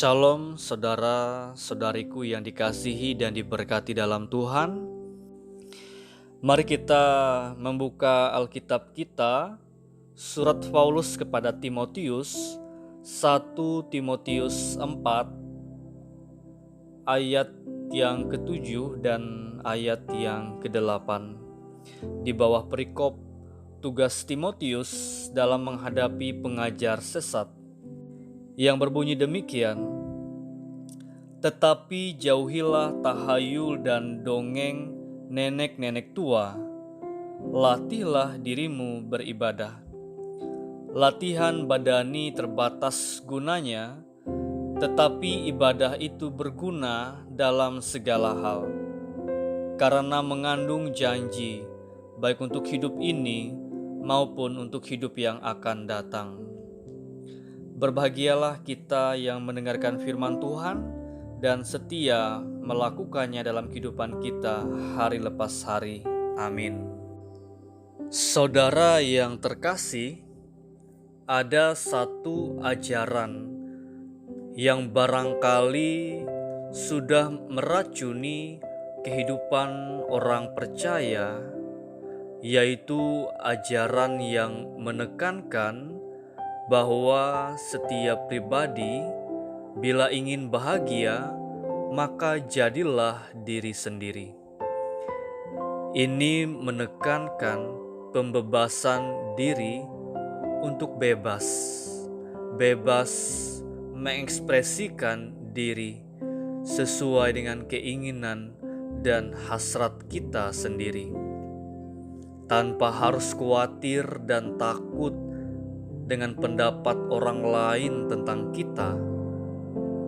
Shalom saudara-saudariku yang dikasihi dan diberkati dalam Tuhan. Mari kita membuka Alkitab kita, surat Paulus kepada Timotius, 1 Timotius 4, ayat yang ke-7 dan ayat yang ke-8. Di bawah perikop tugas Timotius dalam menghadapi pengajar sesat, yang berbunyi demikian: tetapi jauhilah tahayul dan dongeng nenek-nenek tua. Latihlah dirimu beribadah. Latihan badani terbatas gunanya, tetapi ibadah itu berguna dalam segala hal, karena mengandung janji, baik untuk hidup ini maupun untuk hidup yang akan datang. Berbahagialah kita yang mendengarkan firman Tuhan dan setia melakukannya dalam kehidupan kita hari lepas hari. Amin. Saudara yang terkasih, ada satu ajaran yang barangkali sudah meracuni kehidupan orang percaya, yaitu ajaran yang menekankan bahwa setiap pribadi bila ingin bahagia, maka jadilah diri sendiri. Ini menekankan pembebasan diri untuk bebas mengekspresikan diri sesuai dengan keinginan dan hasrat kita sendiri, tanpa harus khawatir dan takut dengan pendapat orang lain tentang kita,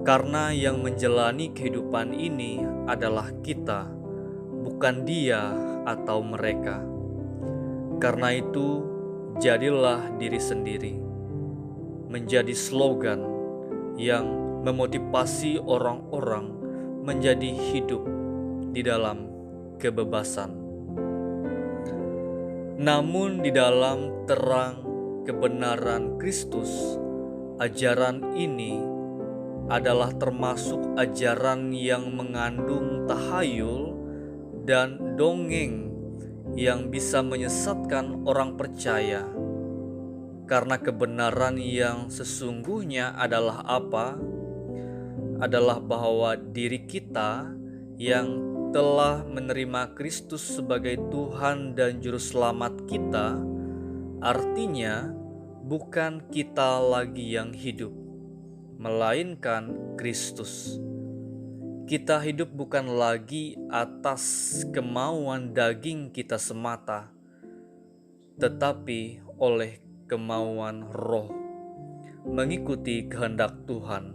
karena yang menjalani kehidupan ini adalah kita, bukan dia atau mereka. Karena itu, jadilah diri sendiri menjadi slogan yang memotivasi orang-orang menjadi hidup di dalam kebebasan. Namun di dalam terang kebenaran Kristus, ajaran ini adalah termasuk ajaran yang mengandung tahayul dan dongeng yang bisa menyesatkan orang percaya. Karena kebenaran yang sesungguhnya adalah apa? Adalah bahwa diri kita yang telah menerima Kristus sebagai Tuhan dan Juru Selamat kita, artinya bukan kita lagi yang hidup, melainkan Kristus. Kita hidup bukan lagi atas kemauan daging kita semata, tetapi oleh kemauan roh, mengikuti kehendak Tuhan.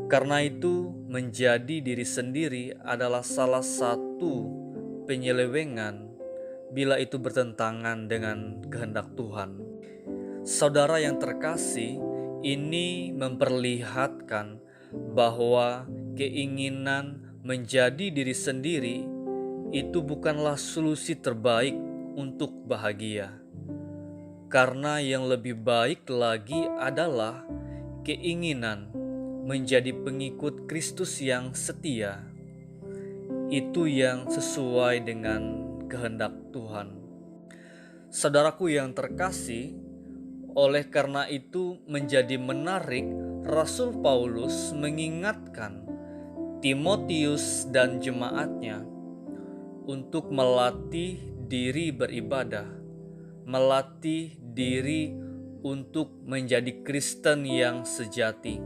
Karena itu, menjadi diri sendiri adalah salah satu penyelewengan bila itu bertentangan dengan kehendak Tuhan. Saudara yang terkasih, ini memperlihatkan bahwa keinginan menjadi diri sendiri itu bukanlah solusi terbaik untuk bahagia. Karena yang lebih baik lagi adalah keinginan menjadi pengikut Kristus yang setia. Itu yang sesuai dengan kehendak Tuhan. Saudaraku yang terkasih, oleh karena itu menjadi menarik Rasul Paulus mengingatkan Timotius dan jemaatnya untuk melatih diri beribadah, melatih diri untuk menjadi Kristen yang sejati,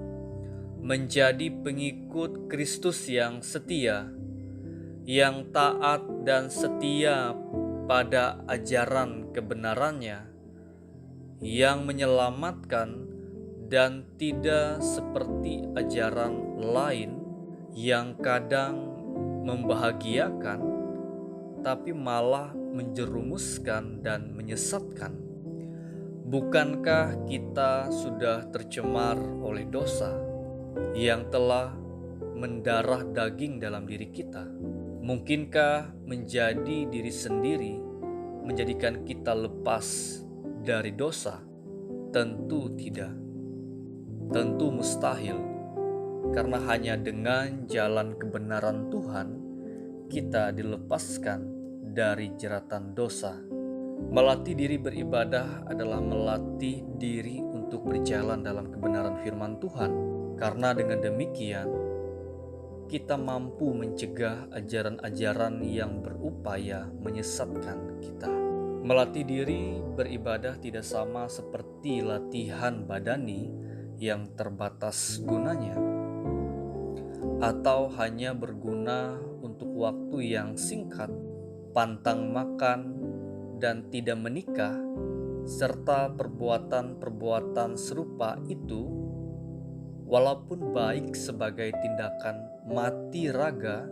menjadi pengikut Kristus yang setia, yang taat dan setia pada ajaran kebenarannya, yang menyelamatkan dan tidak seperti ajaran lain yang kadang membahagiakan tapi malah menjerumuskan dan menyesatkan. Bukankah kita sudah tercemar oleh dosa yang telah mendarah daging dalam diri kita? Mungkinkah menjadi diri sendiri menjadikan kita lepas dari dosa? Tentu tidak. Tentu mustahil, karena hanya dengan jalan kebenaran Tuhan kita dilepaskan dari jeratan dosa. Melatih diri beribadah adalah melatih diri untuk berjalan dalam kebenaran firman Tuhan, karena dengan demikian kita mampu mencegah ajaran-ajaran yang berupaya menyesatkan kita. Melatih diri beribadah tidak sama seperti latihan badani yang terbatas gunanya, atau hanya berguna untuk waktu yang singkat, pantang makan dan tidak menikah, serta perbuatan-perbuatan serupa itu, walaupun baik sebagai tindakan mati raga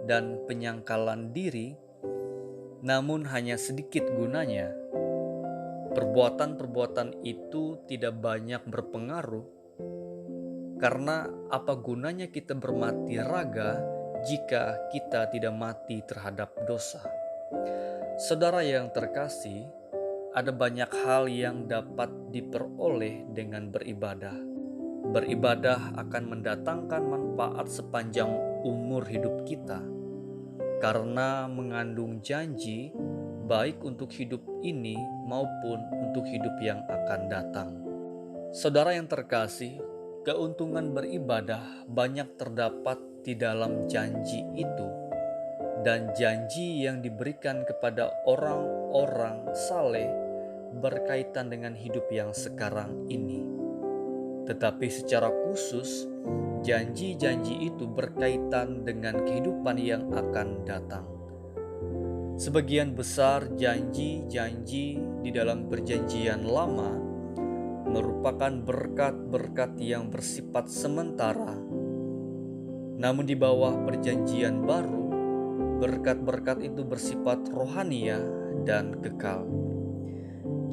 dan penyangkalan diri, namun hanya sedikit gunanya. Perbuatan-perbuatan itu tidak banyak berpengaruh, karena apa gunanya kita bermati raga jika kita tidak mati terhadap dosa? Saudara yang terkasih, ada banyak hal yang dapat diperoleh dengan beribadah. Beribadah akan mendatangkan manfaat sepanjang umur hidup kita, karena mengandung janji baik untuk hidup ini maupun untuk hidup yang akan datang. Saudara yang terkasih, keuntungan beribadah banyak terdapat di dalam janji itu, dan janji yang diberikan kepada orang-orang saleh berkaitan dengan hidup yang sekarang ini. Tetapi secara khusus, janji-janji itu berkaitan dengan kehidupan yang akan datang. Sebagian besar janji-janji di dalam Perjanjian Lama merupakan berkat-berkat yang bersifat sementara. Namun di bawah Perjanjian Baru, berkat-berkat itu bersifat rohania dan kekal.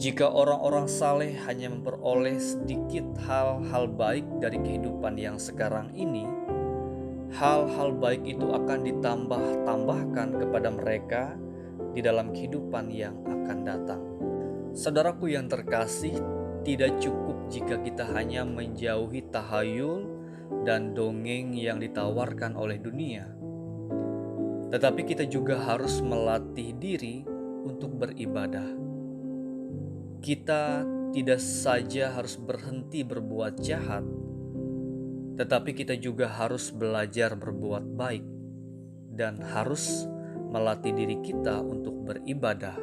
Jika orang-orang saleh hanya memperoleh sedikit hal-hal baik dari kehidupan yang sekarang ini, hal-hal baik itu akan ditambah-tambahkan kepada mereka di dalam kehidupan yang akan datang. Saudaraku yang terkasih, tidak cukup jika kita hanya menjauhi tahayul dan dongeng yang ditawarkan oleh dunia. Tetapi kita juga harus melatih diri untuk beribadah. Kita tidak saja harus berhenti berbuat jahat, tetapi kita juga harus belajar berbuat baik dan harus melatih diri kita untuk beribadah.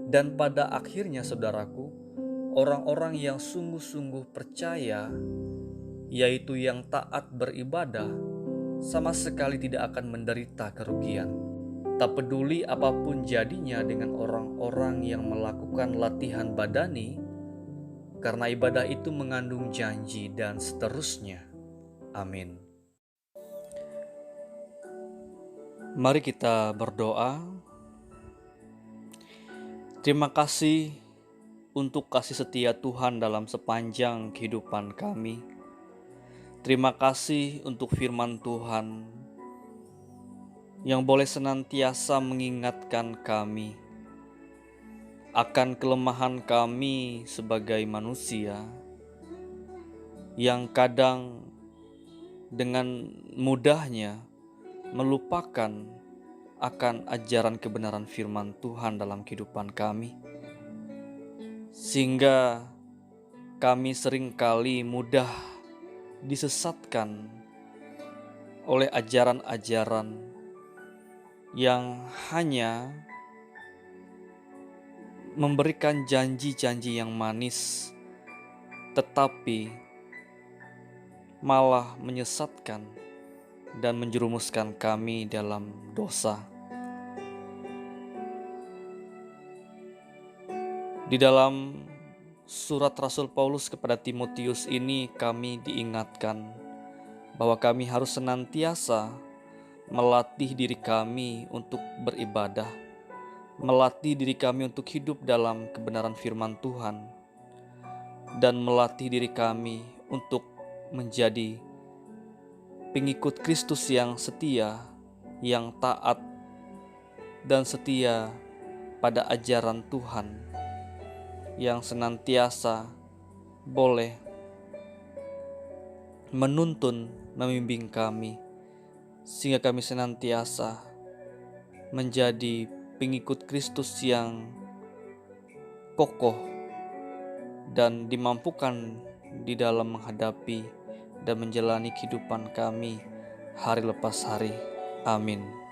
Dan pada akhirnya, saudaraku, orang-orang yang sungguh-sungguh percaya, yaitu yang taat beribadah, sama sekali tidak akan menderita kerugian. Tak peduli apapun jadinya dengan orang-orang yang melakukan latihan badani, karena ibadah itu mengandung janji dan seterusnya. Amin. Mari kita berdoa. Terima kasih untuk kasih setia Tuhan dalam sepanjang kehidupan kami. Terima kasih untuk firman Tuhan yang boleh senantiasa mengingatkan kami akan kelemahan kami sebagai manusia yang kadang dengan mudahnya melupakan akan ajaran kebenaran firman Tuhan dalam kehidupan kami, sehingga kami seringkali mudah disesatkan oleh ajaran-ajaran yang hanya memberikan janji-janji yang manis, tetapi malah menyesatkan dan menjerumuskan kami dalam dosa. Di dalam surat Rasul Paulus kepada Timotius ini kami diingatkan bahwa kami harus senantiasa melatih diri kami untuk beribadah, melatih diri kami untuk hidup dalam kebenaran firman Tuhan, dan melatih diri kami untuk menjadi pengikut Kristus yang setia, yang taat, dan setia pada ajaran Tuhan, yang senantiasa boleh menuntun, membimbing kami, sehingga kami senantiasa menjadi pengikut Kristus yang kokoh dan dimampukan di dalam menghadapi dan menjalani kehidupan kami hari lepas hari. Amin.